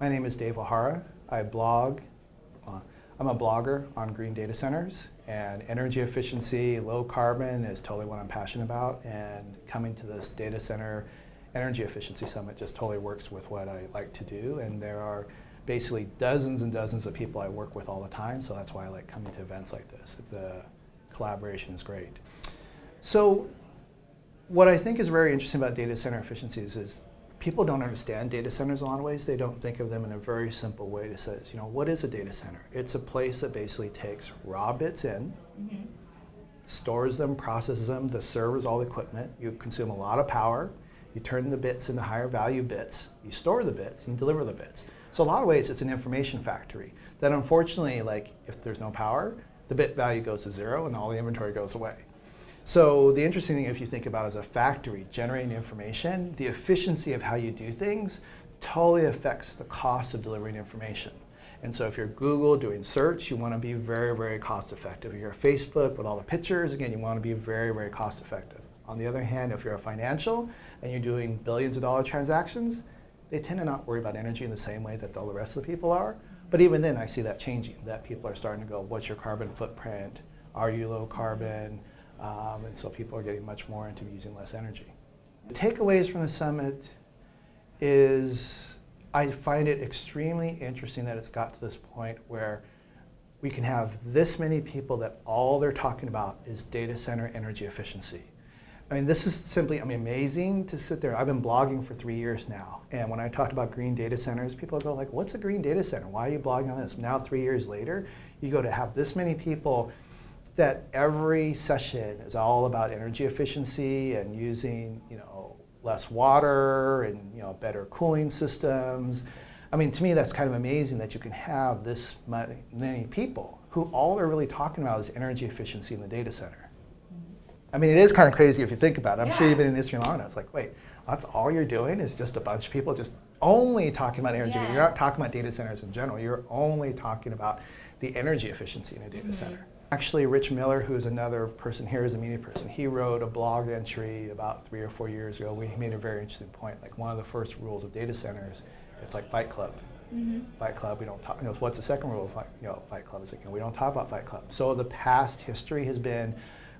My name is Dave Ohara. I blog. I'm a blogger on green data centers, and energy efficiency, low carbon is totally what I'm passionate about, and coming to this data center energy efficiency summit just totally works with what I like to do, and there are basically dozens and dozens of people I work with all the time, so that's why I like coming to events like this. The collaboration is great. So what I think is very interesting about data center efficiencies is people don't understand data centers in a lot of ways. They don't think of them in a very simple way that says, you know, what is a data center? It's a place that basically takes raw bits in, stores them, processes them, the servers, all the equipment. You consume a lot of power. You turn the bits into higher value bits. You store the bits, you deliver the bits. So a lot of ways it's an information factory that unfortunately, like if there's no power, the bit value goes to zero and all the inventory goes away. So the interesting thing, if you think about it as a factory generating information, the efficiency of how you do things totally affects the cost of delivering information. And so if you're Google doing search, you want to be very, very cost effective. If you're Facebook with all the pictures, again, you want to be very, very cost effective. On the other hand, if you're a financial and you're doing billions of dollar transactions, they tend to not worry about energy in the same way that all the rest of the people are. But even then, I see that changing, that people are starting to go, what's your carbon footprint? Are you low carbon? And so people are getting much more into using less energy. The takeaways from the summit is I find it extremely interesting that it's got to this point where we can have this many people that all they're talking about is data center energy efficiency. I mean, this is simply, amazing to sit there. I've been blogging for 3 years now, and when I talked about green data centers, people go like, what's a green data center? Why are you blogging on this? Now, 3 years later, you go to have this many people that every session is all about energy efficiency and using, less water and, better cooling systems. I mean, to me, that's kind of amazing that you can have this many people who all they're really talking about is energy efficiency in the data center. I mean, it is kind of crazy if you think about it. I'm sure you've been in this for long enough. It's like, wait, that's all you're doing is just a bunch of people just only talking about energy. You're not talking about data centers in general. You're only talking about the energy efficiency in a data center. Actually, Rich Miller, who's another person here, is a media person, he wrote a blog entry about 3 or 4 years ago where he made a very interesting point. Like, one of the first rules of data centers, it's like Fight Club. Fight Club, we don't talk, what's the second rule of Fight Club? Is like, we don't talk about Fight Club. So the past history has been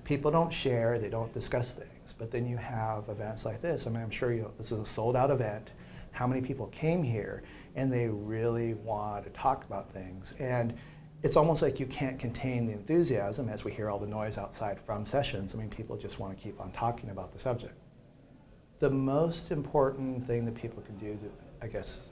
people don't share, they don't discuss things. But then you have events like this. I mean, I'm sure this is a sold out event. How many people came here and they really want to talk about things? And it's almost like you can't contain the enthusiasm as we hear all the noise outside from sessions. I mean, people just want to keep on talking about the subject. The most important thing that people can do to, I guess,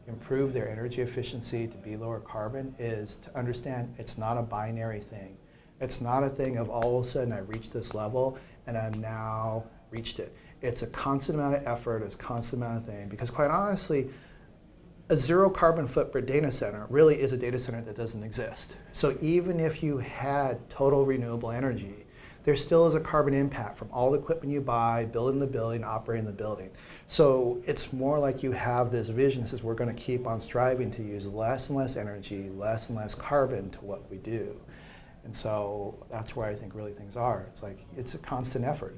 improve their energy efficiency to be lower carbon is to understand it's not a binary thing. It's not a thing of all of a sudden I reached this level and I've now reached it. It's a constant amount of effort, it's a constant amount of thing, because quite honestly, a zero carbon footprint data center really is a data center that doesn't exist. So even if you had total renewable energy, there still is a carbon impact from all the equipment you buy, building the building, operating the building. So it's more like you have this vision that says we're going to keep on striving to use less and less energy, less and less carbon to what we do. And so that's where I think really things are. It's like, it's a constant effort.